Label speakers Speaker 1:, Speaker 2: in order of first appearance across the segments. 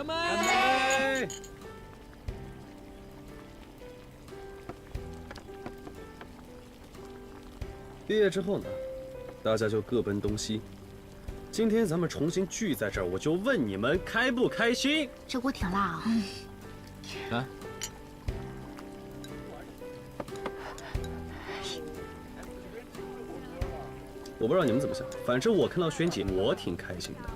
Speaker 1: 干杯！
Speaker 2: 干杯！毕业之后呢，大家就各奔东西。今天咱们重新聚在这儿，我就问你们开不开心？
Speaker 3: 这锅挺辣啊！
Speaker 1: 来，
Speaker 2: 我不知道你们怎么想，反正我看到萱姐，我挺开心的。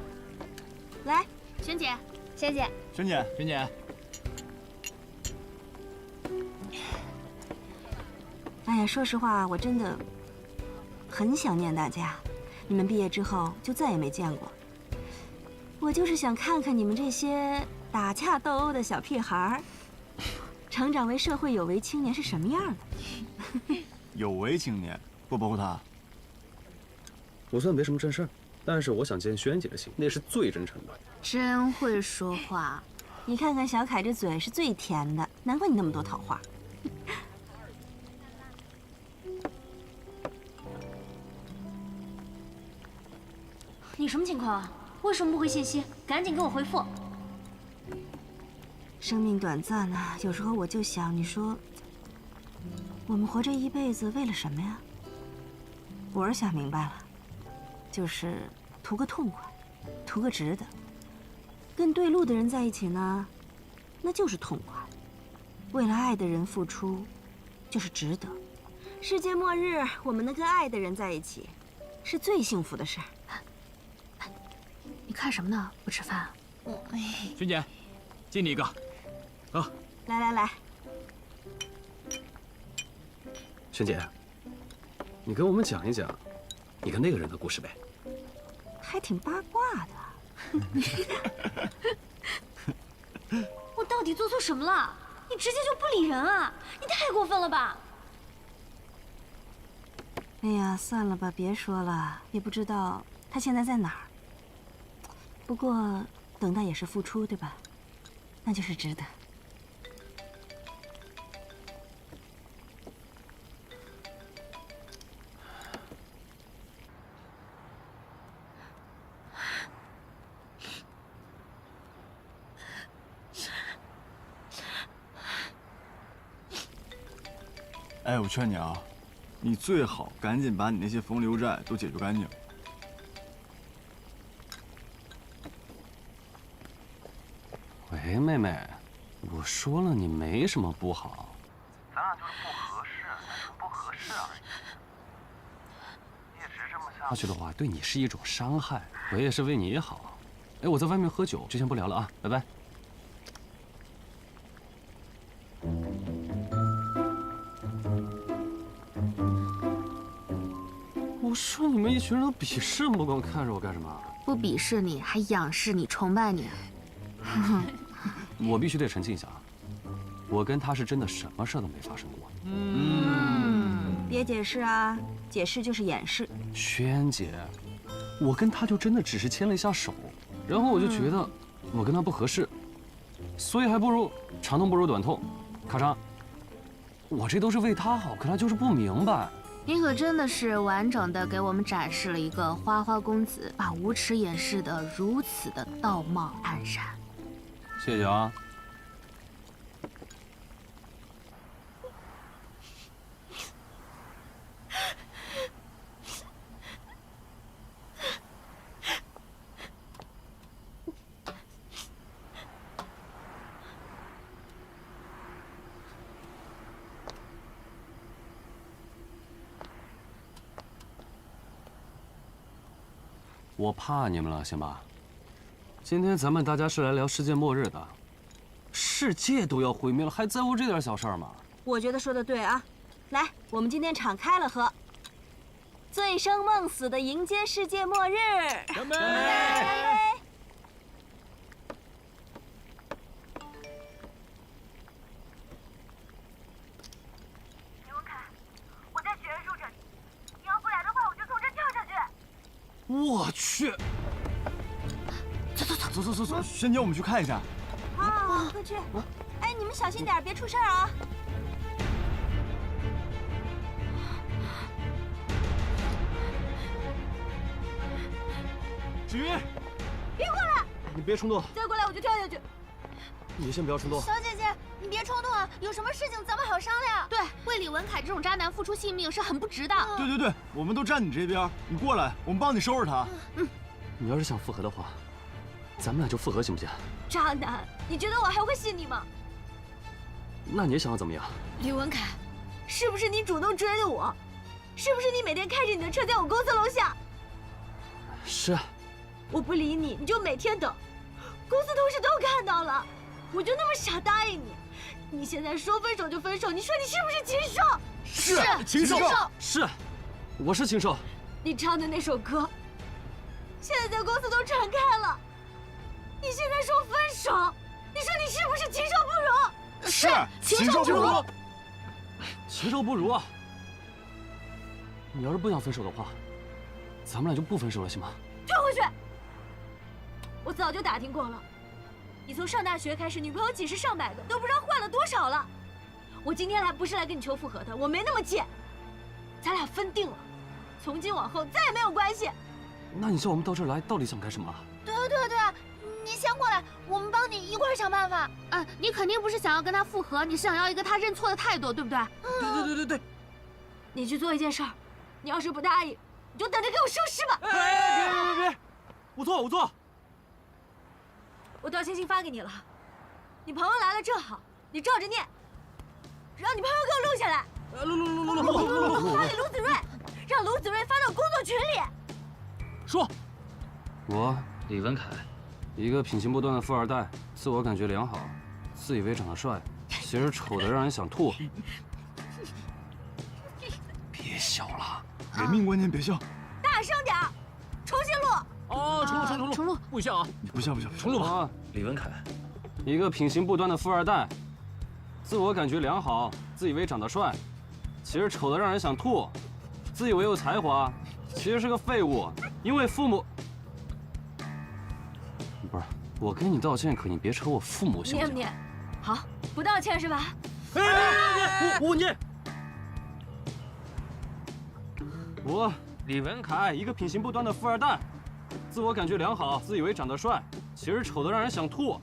Speaker 3: 来，萱姐，
Speaker 4: 萱姐，
Speaker 1: 萱姐，萱姐，
Speaker 5: 哎呀，说实话，我真的很想念大家。你们毕业之后就再也没见过。我就是想看看你们这些打架斗殴的小屁孩儿，成长为社会有为青年是什么样的。
Speaker 1: 有为青年不包括他。
Speaker 2: 我虽然没什么正事儿，但是我想见萱姐的心，那是最真诚的。
Speaker 3: 真会说话。
Speaker 5: 你看看小凯这嘴是最甜的，难怪你那么多桃花。
Speaker 4: 你什么情况啊？为什么不回信息？赶紧给我回复！
Speaker 5: 生命短暂啊，有时候我就想，你说，我们活这一辈子为了什么呀？我是想明白了，就是图个痛快，图个值得。跟对路的人在一起呢，那就是痛快；为了爱的人付出，就是值得。世界末日，我们能跟爱的人在一起，是最幸福的事儿。
Speaker 3: 你看什么呢？不吃饭？
Speaker 1: 萱姐，敬你一个。啊，
Speaker 5: 来来来，
Speaker 2: 萱姐，你跟我们讲一讲你跟那个人的故事呗。
Speaker 5: 还挺八卦的。
Speaker 4: 我到底做错什么了？你直接就不理人啊！你太过分了吧！
Speaker 5: 哎呀，算了吧，别说了，也不知道他现在在哪儿。不过等待也是付出，对吧？那就是值得。
Speaker 1: 哎，我劝你啊，你最好赶紧把你那些风流债都解决干净。
Speaker 2: 喂，妹妹，我说了你没什么不好，
Speaker 6: 咱俩就是不合适，单纯不合适而已。一直这么下
Speaker 2: 下去的话对你是一种伤害，我也是为你好。哎，我在外面喝酒，就先不聊了啊，拜拜。我说你们一群人都鄙视目光看着我干什么？
Speaker 3: 不鄙视你，还仰视你、崇拜你。
Speaker 2: 我必须得澄清一下啊，我跟他是真的什么事都没发生过。
Speaker 5: 别解释啊，解释就是掩饰。
Speaker 2: 萱姐，我跟他就真的只是牵了一下手，然后我就觉得我跟他不合适，所以还不如长痛不如短痛，咔嚓。我这都是为他好，可他就是不明白。
Speaker 3: 你可真的是完整的给我们展示了一个花花公子把无耻掩饰得如此的道貌岸然。
Speaker 2: 谢谢啊。我怕你们了，行吧？今天咱们大家是来聊世界末日的，世界都要毁灭了，还在乎这点小事儿吗？
Speaker 5: 我觉得说的对啊。来，我们今天敞开了喝，醉生梦死的迎接世界末日。
Speaker 1: 干杯！
Speaker 6: 林文凯，我在学院树这里，你要不来的话，我就从这跳下去。
Speaker 2: 我去！
Speaker 1: 走，萱姐，我们去看一下。
Speaker 5: 啊，快去！哎，你们小心点，别出事儿啊！
Speaker 2: 子瑜，
Speaker 4: 别过来！
Speaker 2: 你别冲动。
Speaker 4: 再过来我就跳下去。
Speaker 2: 你先不要冲动。
Speaker 7: 小姐姐，你别冲动啊，有什么事情咱们好商量。
Speaker 3: 对，为李文凯这种渣男付出性命是很不值的。
Speaker 1: 对，我们都站你这边，你过来，我们帮你收拾他。
Speaker 2: 你要是想复合的话，咱们俩就复合，行不行？
Speaker 4: 渣男，你觉得我还会信你吗？
Speaker 2: 那你想要怎么样？
Speaker 4: 李文凯，是不是你主动追的我？是不是你每天开着你的车在我公司楼下？
Speaker 2: 是啊。
Speaker 4: 我不理你，你就每天等。公司同事都看到了，我就那么傻答应你。你现在说分手就分手，你说你是不是禽兽？
Speaker 1: 是禽兽。
Speaker 2: 是，我是禽兽。
Speaker 4: 你唱的那首歌，现在在公司都传开了。你现在说分手，你说你是不是禽兽不如？
Speaker 1: 是禽兽不如。
Speaker 2: 禽兽不如啊！你要是不想分手的话，咱们俩就不分手了，行吗？
Speaker 4: 退回去！我早就打听过了，你从上大学开始，女朋友几十上百个，都不知道换了多少了。我今天来不是来跟你求复合的，我没那么贱。咱俩分定了，从今往后再也没有关系。
Speaker 2: 那你叫我们到这儿来，到底想干什么？
Speaker 7: 对，你先过来，我们帮你一块儿想办法。
Speaker 3: 你肯定不是想要跟他复合，你是想要一个他认错的态度，对不对？
Speaker 2: 对。
Speaker 4: 你去做一件事儿，你要是不答应，你就等着给我收尸吧。
Speaker 2: 别！我做。
Speaker 4: 我道歉信发给你了，你朋友来了正好，你照着念，让你朋友给我录下来。
Speaker 2: 录。
Speaker 4: 发给卢子睿，让卢子睿发到工作群里。
Speaker 2: 说，我李文凯，一个品行不端的富二代，自我感觉良好，自以为长得帅，其实丑得让人想吐。别笑了，
Speaker 1: 人命关天，别笑。
Speaker 4: 大声点儿，重新录。
Speaker 2: 重录，不许笑啊！
Speaker 1: 你不笑，
Speaker 2: 重录吧。李文凯，一个品行不端的富二代，自我感觉良好，自以为长得帅，其实丑得让人想吐，自以为有才华，其实是个废物。因为父母，不是我跟你道歉，可你别扯我父母行不行？
Speaker 4: 念不念？好，不道歉是吧？
Speaker 2: 我念。我李文凯，一个品行不端的富二代，自我感觉良好，自以为长得帅，其实丑得让人想吐。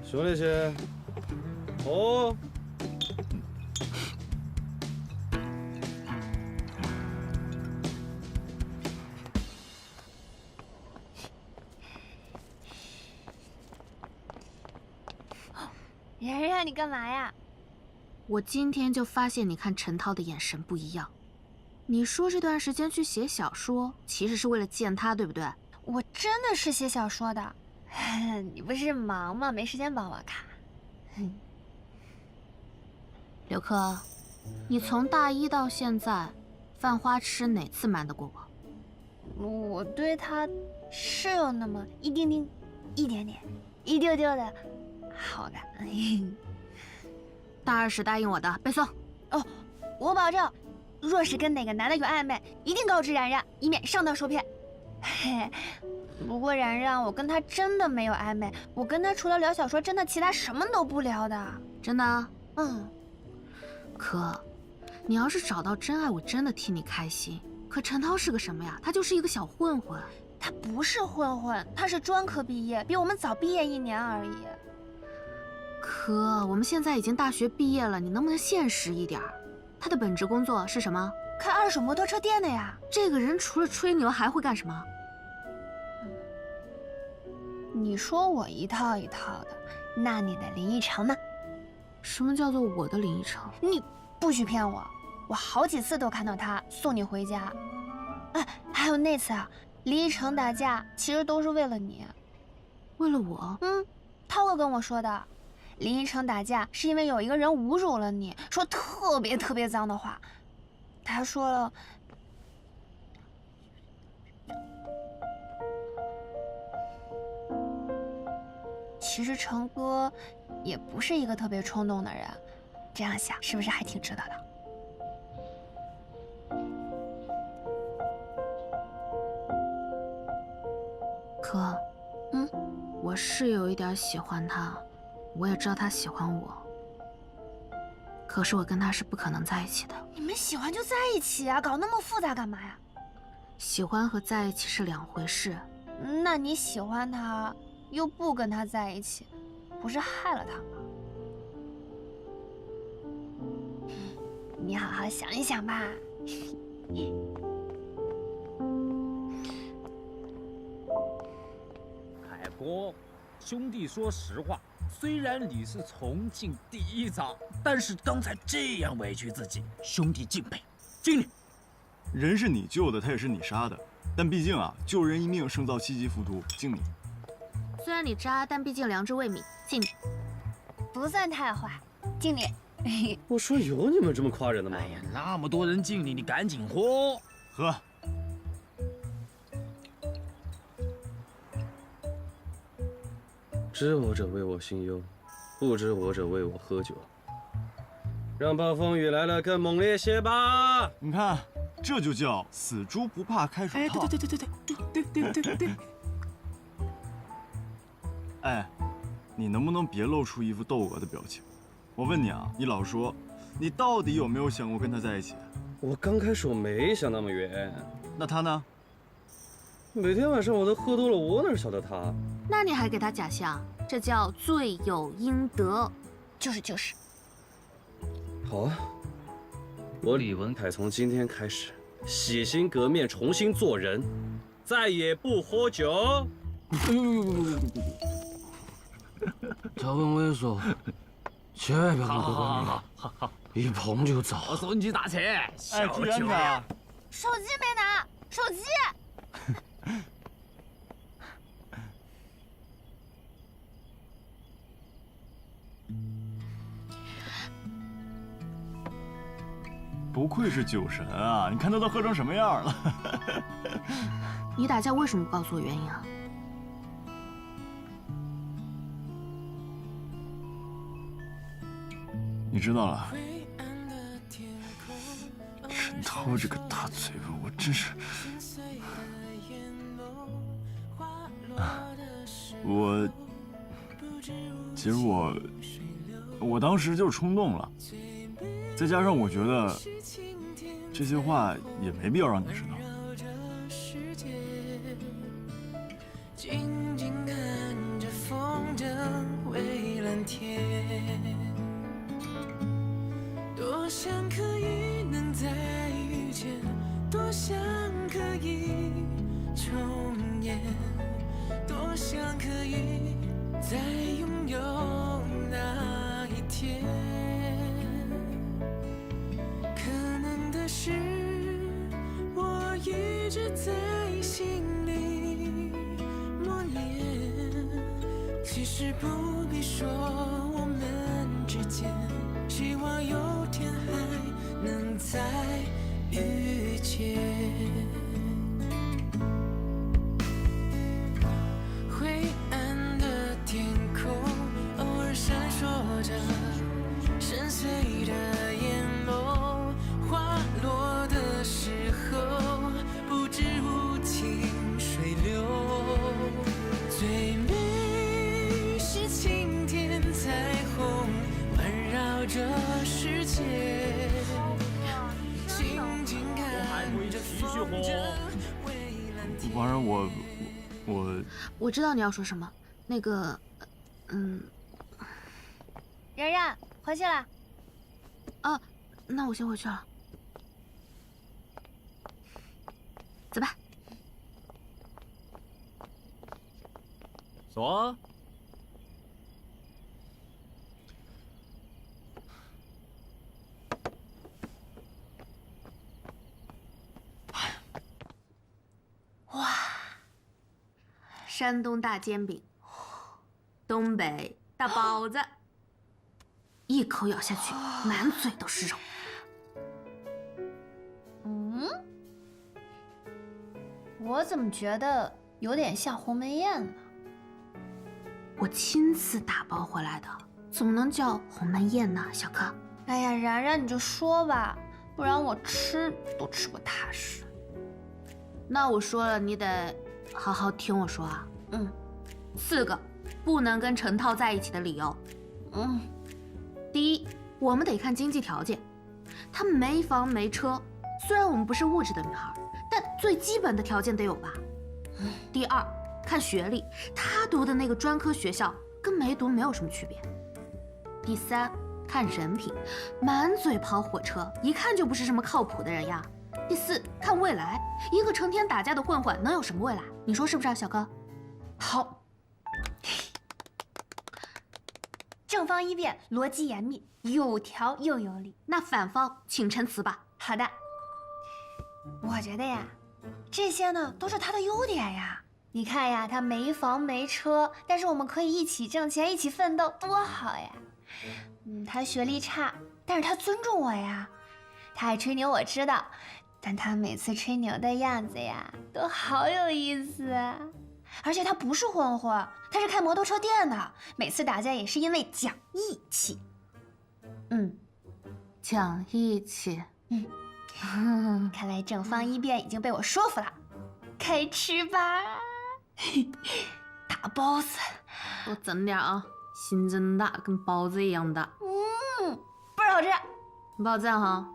Speaker 8: 兄弟些，哦。
Speaker 7: 然然，你干嘛呀？
Speaker 3: 我今天就发现你看陈涛的眼神不一样。你说这段时间去写小说，其实是为了见他，对不对？
Speaker 7: 我真的是写小说的。你不是忙吗？没时间帮我看。
Speaker 3: 刘珂，你从大一到现在，犯花痴哪次瞒得过我？
Speaker 7: 我对他是有那么一丁丁、一点点、一丢丢的好感。
Speaker 3: 大二时答应我的，背诵。
Speaker 7: 哦，我保证，若是跟哪个男的有暧昧，一定告知然然，以免上当受骗。嘿，不过然然，我跟他真的没有暧昧，我跟他除了聊小说，真的其他什么都不聊的。
Speaker 3: 真的？可，你要是找到真爱，我真的替你开心。可陈涛是个什么呀？他就是一个小混混。
Speaker 7: 他不是混混，他是专科毕业，比我们早毕业1年而已。
Speaker 3: 可我们现在已经大学毕业了，你能不能现实一点？他的本职工作是什么？
Speaker 7: 开二手摩托车店的呀。
Speaker 3: 这个人除了吹牛还会干什么？
Speaker 7: 你说我一套一套的，那你的林依晨呢？
Speaker 3: 什么叫做我的林依晨？
Speaker 7: 你不许骗我，我好几次都看到他送你回家。还有那次啊，林依晨打架其实都是为了你。
Speaker 3: 为了我？
Speaker 7: 涛哥跟我说的。林依晨打架是因为有一个人侮辱了你，说特别脏的话。他说了，其实陈哥也不是一个特别冲动的人，这样想是不是还挺值得的？
Speaker 3: 可，我是有一点喜欢他。我也知道他喜欢我，可是我跟他是不可能在一起的。
Speaker 7: 你们喜欢就在一起啊，搞那么复杂干嘛呀？
Speaker 3: 喜欢和在一起是两回事。
Speaker 7: 那你喜欢他，又不跟他在一起，不是害了他吗？你好好想一想吧。
Speaker 9: 海波，兄弟说实话，虽然你是重庆第一长，但是刚才这样委屈自己，兄弟敬佩，敬你。
Speaker 1: 人是你救的，他也是你杀的，但毕竟啊，救人一命胜造七级浮屠，敬你。
Speaker 3: 虽然你渣，但毕竟良知未泯，敬你。
Speaker 7: 不算太坏，敬你。
Speaker 2: 我说有你们这么夸人的吗？
Speaker 9: 哎呀，那么多人敬你，你赶紧喝。
Speaker 1: 喝。
Speaker 2: 知我者为我心忧，不知我者为我喝酒。让暴风雨来了更猛烈些吧！
Speaker 1: 你看，这就叫死猪不怕开水烫。
Speaker 9: 对。
Speaker 1: 哎，你能不能别露出一副窦娥的表情？我问你啊，你老说，你到底有没有想过跟他在一起？
Speaker 2: 我刚开始我没想那么远，
Speaker 1: 那他呢？
Speaker 2: 每天晚上我都喝多了，我哪晓得他？
Speaker 3: 那你还给他假象，这叫罪有应得。
Speaker 7: 就是。
Speaker 2: 好啊，我李文凯从今天开始洗心革面，重新做人，再也不喝酒。
Speaker 10: 他很猥琐，千万不要跟他过敏，一碰就着。
Speaker 9: 我送你去打车，
Speaker 1: 哎，志远姐，
Speaker 7: 手机没拿，手机。
Speaker 1: 不愧是酒神啊！你看他都喝成什么样了。
Speaker 3: 你打架为什么不告诉我原因啊？
Speaker 1: 你知道了，陈涛这个大嘴巴，我真是……其实我当时就是冲动了，再加上我觉得这些话也没必要让你知道。
Speaker 11: 静静看着风筝蔚蓝天，多想可以能再遇见，多想可以重演，多想可以再拥有那一天。可能的是，我一直在心里默念，其实不必说我们之间，希望有天还能再遇见。灰暗的天空偶尔闪烁着深邃的眼眸，花落的时候不知无情水流，最美是晴天彩虹环绕着世界，静静看着风筝蔚蓝天。
Speaker 1: 王然，
Speaker 3: 我知道你要说什么，那个，
Speaker 7: 然然，回去了。
Speaker 3: 啊，那我先回去了。走吧。
Speaker 9: 说。
Speaker 3: 哇，山东大煎饼，东北大包子，一口咬下去，满嘴都是肉。
Speaker 7: 我怎么觉得有点像鸿门宴呢？
Speaker 3: 我亲自打包回来的，怎么能叫鸿门宴呢？小柯，
Speaker 7: 哎呀，然然你就说吧，不然我吃都吃不踏实。
Speaker 3: 那我说了，你得好好听我说啊。4个不能跟陈涛在一起的理由。第一，我们得看经济条件，他没房没车，虽然我们不是物质的女孩，但最基本的条件得有吧。第二，看学历，他读的那个专科学校跟没读没有什么区别。第三，看人品，满嘴跑火车，一看就不是什么靠谱的人呀。第四，看未来，一个成天打架的混混能有什么未来？你说是不是啊，小哥？
Speaker 7: 好，正方一辩，逻辑严密，有条又有理。
Speaker 3: 那反方请陈词吧。
Speaker 7: 好的，我觉得呀，这些呢都是他的优点呀。你看呀，他没房没车，但是我们可以一起挣钱，一起奋斗，多好呀！他学历差，但是他尊重我呀。他爱吹牛，我知道，但他每次吹牛的样子呀，都好有意思啊。而且他不是混混，他是开摩托车店的，每次打架也是因为讲义气。
Speaker 3: 讲义气。
Speaker 7: 看来正方一辩已经被我说服了，开吃吧。大包子，
Speaker 3: 多整点啊，心真大，跟包子一样大。
Speaker 7: 倍儿好吃。
Speaker 3: 抱歉哈，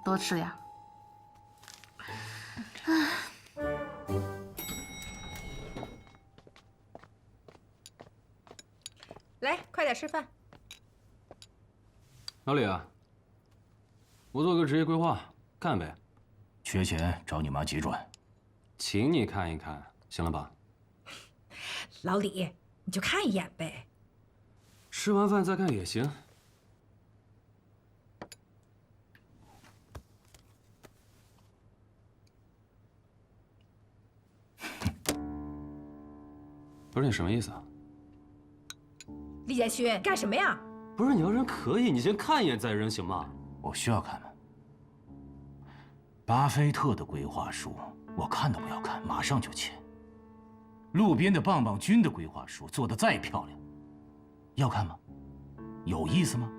Speaker 3: 多吃点。
Speaker 12: 来，快点吃饭。
Speaker 2: 老李啊，我做个职业规划，干呗。
Speaker 10: 缺钱找你妈急转，
Speaker 2: 请你看一看，行了吧？
Speaker 12: 老李，你就看一眼呗。
Speaker 2: 吃完饭再看也行。不是你什么意思啊？
Speaker 12: 李建勋，干什么呀？
Speaker 2: 不是你要扔可以，你先看一眼再扔行吗？
Speaker 10: 我需要看吗？巴菲特的规划书，我看都不要看，马上就签。路边的棒棒军的规划书做得再漂亮，要看吗？有意思吗？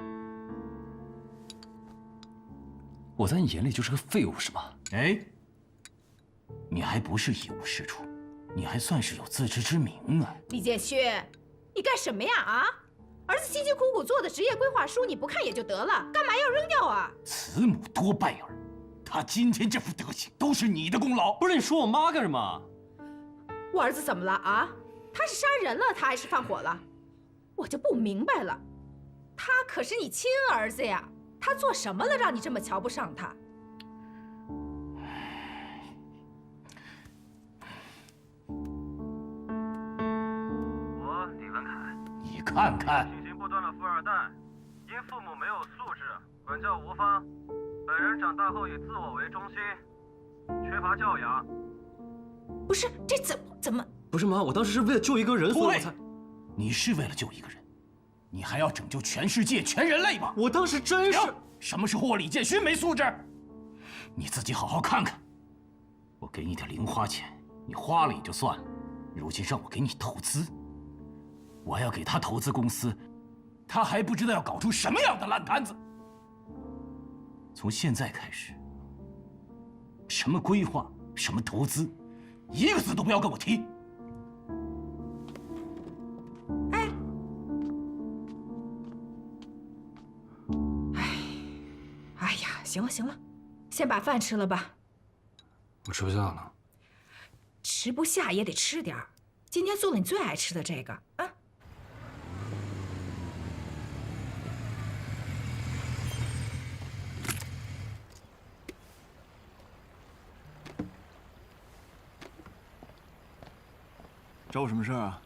Speaker 2: 我在你眼里就是个废物是吧？
Speaker 10: 哎，你还不是一无是处，你还算是有自知之明啊！
Speaker 12: 李建勋，你干什么呀？啊！儿子辛辛苦苦做的职业规划书，你不看也就得了，干嘛要扔掉啊？
Speaker 10: 慈母多败儿，他今天这副德行都是你的功劳。
Speaker 2: 不是你说我妈干什么？
Speaker 12: 我儿子怎么了啊？他是杀人了，他还是放火了？我就不明白了，他可是你亲儿子呀，他做什么了让你这么瞧不上他？
Speaker 6: 我李文凯，
Speaker 10: 你看看，
Speaker 6: 性情不端的富二代，因父母没有素质，管教无方。本人长大后以自我为中心，缺乏教养。
Speaker 12: 不是，这怎么？
Speaker 2: 不是妈，我当时是为了救一个人，所以我才……
Speaker 10: 你是为了救一个人，你还要拯救全世界、全人类吗？
Speaker 2: 我当时真是……
Speaker 10: 什么时候我李建勋没素质？你自己好好看看。我给你点零花钱，你花了也就算了，如今让我给你投资，我要给他投资公司，他还不知道要搞出什么样的烂摊子。从现在开始，什么规划，什么投资，一个字都不要跟我提。
Speaker 12: 哎呀，行了行了，先把饭吃了吧。
Speaker 2: 我吃不下了。
Speaker 12: 吃不下也得吃点儿，今天做了你最爱吃的这个啊。
Speaker 1: 找我什么事儿啊？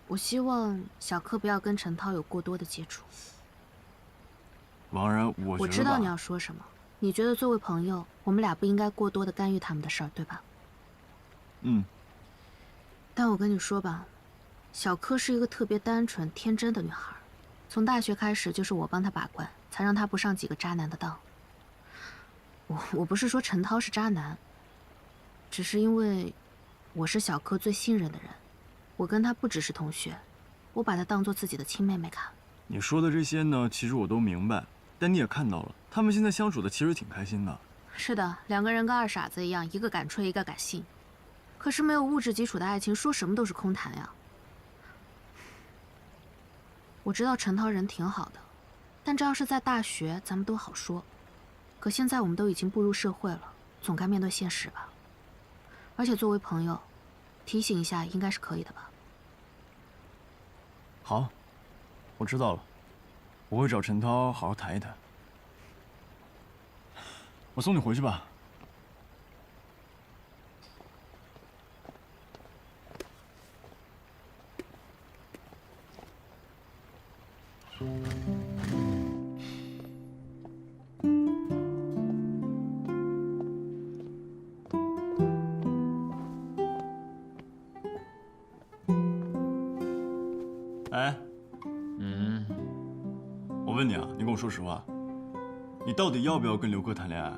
Speaker 3: 我希望小柯不要跟陈涛有过多的接触。
Speaker 1: 王然，
Speaker 3: 我知道你要说什么。你觉得作为朋友，我们俩不应该过多的干预他们的事儿，对吧？但我跟你说吧，小柯是一个特别单纯、天真的女孩，从大学开始就是我帮她把关，才让她不上几个渣男的当。我不是说陈涛是渣男，只是因为我是小柯最信任的人，我跟他不只是同学，我把她当做自己的亲妹妹看。
Speaker 1: 你说的这些呢，其实我都明白，但你也看到了，他们现在相处的其实挺开心的。
Speaker 3: 是的，两个人跟二傻子一样，一个敢吹，一个敢信。可是没有物质基础的爱情，说什么都是空谈呀。我知道陈涛人挺好的，但这要是在大学，咱们都好说。可现在我们都已经步入社会了，总该面对现实吧。而且作为朋友，提醒一下应该是可以的吧？
Speaker 1: 好，我知道了，我会找陈涛好好谈一谈。我送你回去吧。哎，我问你啊，你跟我说实话，你到底要不要跟刘科谈恋爱？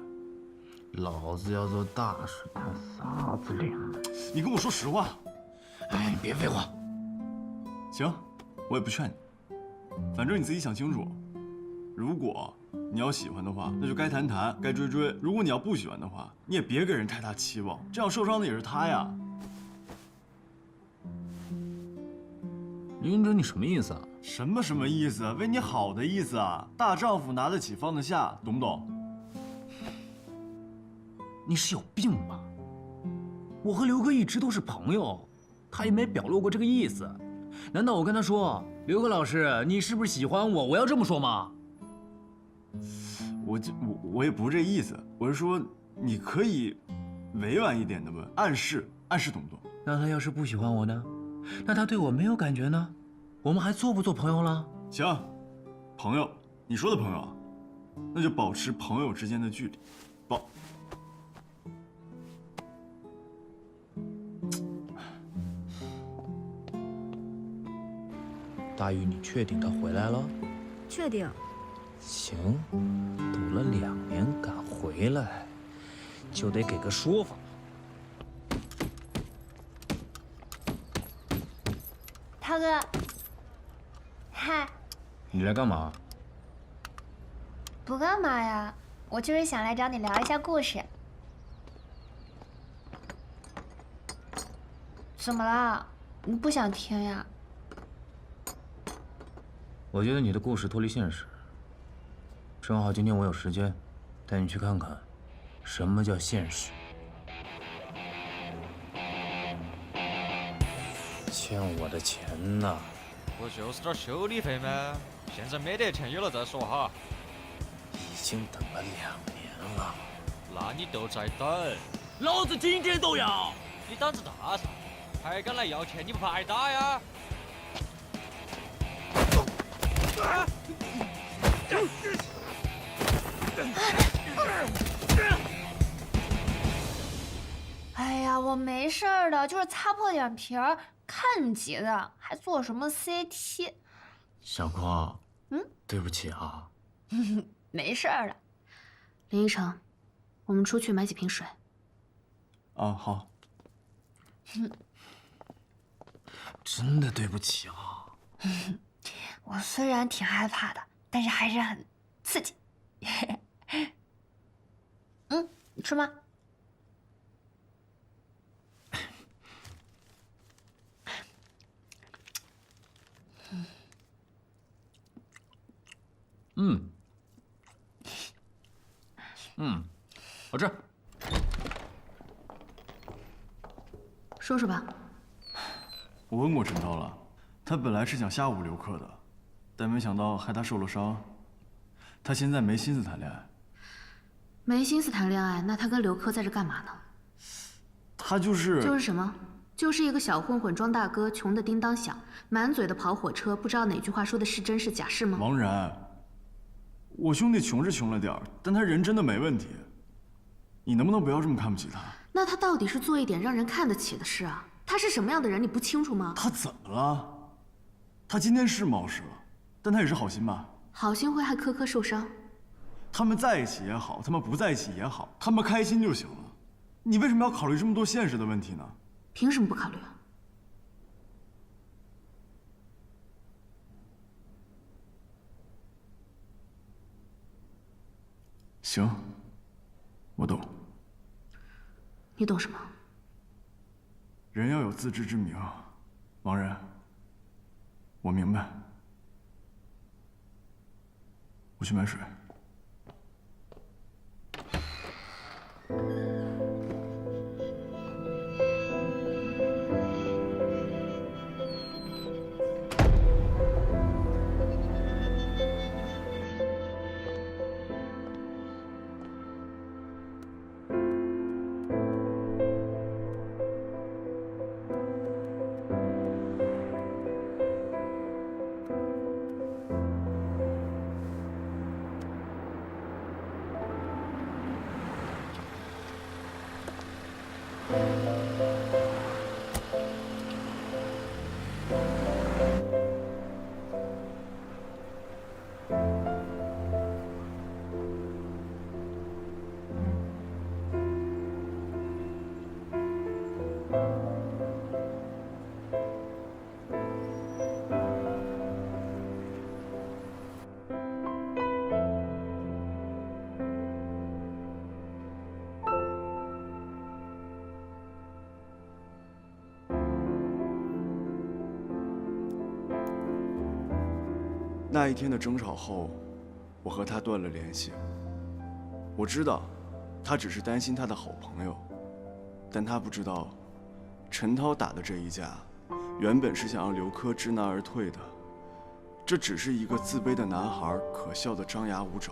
Speaker 8: 老子要做大事，谈啥子恋爱？
Speaker 1: 你跟我说实话。
Speaker 8: 哎，你别废话。
Speaker 1: 行，我也不劝你，反正你自己想清楚。如果你要喜欢的话，那就该谈谈，该追追；如果你要不喜欢的话，你也别给人太大期望，这样受伤的也是他呀。
Speaker 8: 林哲，你什么意思啊？
Speaker 1: 什么意思？为你好的意思啊！大丈夫拿得起放得下，懂不懂？
Speaker 9: 你是有病吧？我和刘哥一直都是朋友，他也没表露过这个意思。难道我跟他说，刘哥老师，你是不是喜欢我？我要这么说吗？
Speaker 1: 我也不是这意思，我是说你可以委婉一点的问，暗示，懂不懂？
Speaker 9: 那他要是不喜欢我呢？那他对我没有感觉呢？我们还做不做朋友了？
Speaker 1: 行，朋友，你说的朋友啊，那就保持朋友之间的距离，
Speaker 8: 大玉，你确定他回来了？
Speaker 5: 确定。
Speaker 8: 行，堵了2年敢回来，就得给个说法。
Speaker 7: 涛哥，嗨，
Speaker 8: 你来干嘛？
Speaker 7: 不干嘛呀，我就是想来找你聊一下故事。怎么了？你不想听呀？
Speaker 8: 我觉得你的故事脱离现实。正好今天我有时间，带你去看看，什么叫现实。欠我的钱呢？
Speaker 13: 不就是点修理费吗？现在没得钱，有了再说哈。
Speaker 8: 已经等了2年了。
Speaker 13: 那你都在等？
Speaker 9: 老子今天都要！
Speaker 13: 你胆子大噻，还敢来要钱？你不怕挨打呀？
Speaker 7: 哎呀，我没事儿的，就是擦破点皮儿，看急的，还做什么 CT？
Speaker 8: 小光，对不起啊。
Speaker 7: 没事儿的。
Speaker 3: 林依晨，我们出去买几瓶水。
Speaker 1: 啊，好。
Speaker 8: 真的对不起啊。
Speaker 7: 我虽然挺害怕的，但是还是很刺激。你吃吗？
Speaker 8: 好吃。
Speaker 3: 说说吧。
Speaker 1: 我问过陈涛了，他本来是想吓唬刘克的，但没想到害他受了伤。他现在没心思谈恋爱。
Speaker 3: 没心思谈恋爱，那他跟刘科在这干嘛呢？
Speaker 1: 他就是
Speaker 3: 什么？就是一个小混混装大哥，穷的叮当响，满嘴的跑火车，不知道哪句话说的是真是假，是吗？
Speaker 1: 王然，我兄弟穷是穷了点儿，但他人真的没问题。你能不能不要这么看不起他？
Speaker 3: 那他到底是做一点让人看得起的事啊？他是什么样的人，你不清楚吗？
Speaker 1: 他怎么了？他今天是冒失了，但他也是好心吧？
Speaker 3: 好心会害科科受伤。
Speaker 1: 他们在一起也好，他们不在一起也好，他们开心就行了。你为什么要考虑这么多现实的问题呢？
Speaker 3: 凭什么不考虑啊？
Speaker 1: 行，我懂。
Speaker 3: 你懂什么？
Speaker 1: 人要有自知之明，王然，我明白。我去买水。那一天的争吵后，我和他断了联系。我知道，他只是担心他的好朋友，但他不知道，陈涛打的这一架，原本是想让刘珂知难而退的。这只是一个自卑的男孩可笑的张牙舞爪。